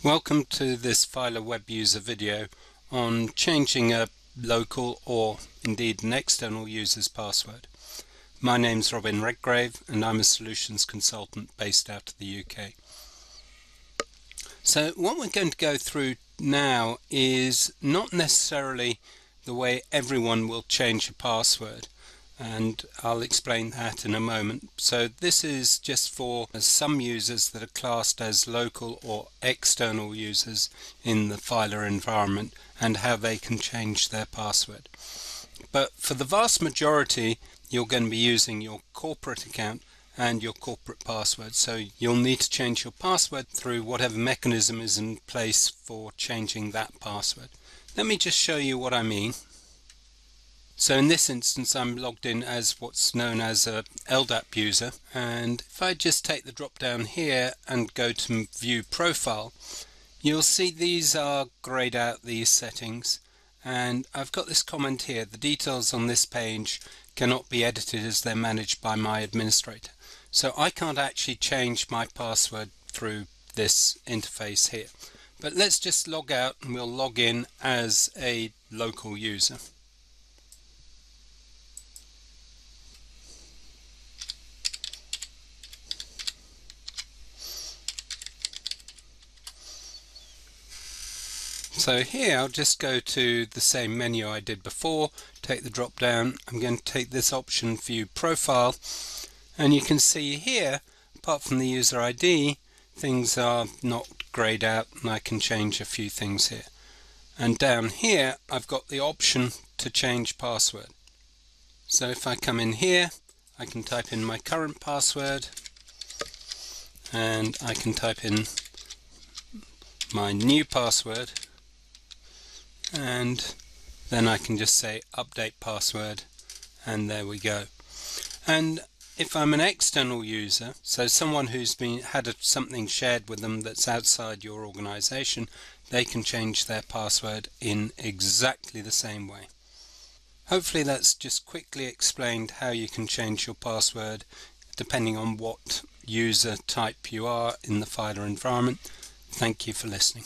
Welcome to this Filr web user video on changing a local or indeed an external user's password. My name's Robin Redgrave and I'm a solutions consultant based out of the UK. So what we're going to go through now is not necessarily the way everyone will change a password, and I'll explain that in a moment. So this is just for some users that are classed as local or external users in the Filr environment and how they can change their password. But for the vast majority, you're going to be using your corporate account and your corporate password. So you'll need to change your password through whatever mechanism is in place for changing that password. Let me just show you what I mean. So in this instance I'm logged in as what's known as a LDAP user, and if I just take the drop down here and go to view profile, you'll see these are grayed out, these settings, and I've got this comment here: the details on this page cannot be edited as they're managed by my administrator. So I can't actually change my password through this interface here. But let's just log out and we'll log in as a local user. So here I'll just go to the same menu I did before, take the drop down, I'm going to take this option view profile, and you can see here, apart from the user ID, things are not grayed out and I can change a few things here. And down here I've got the option to change password. So if I come in here, I can type in my current password and I can type in my new password, and then I can just say update password, and there we go. And if I'm an external user, so someone who's had something shared with them that's outside your organization, they can change their password in exactly the same way. Hopefully that's just quickly explained how you can change your password depending on what user type you are in the Filr environment. Thank you for listening.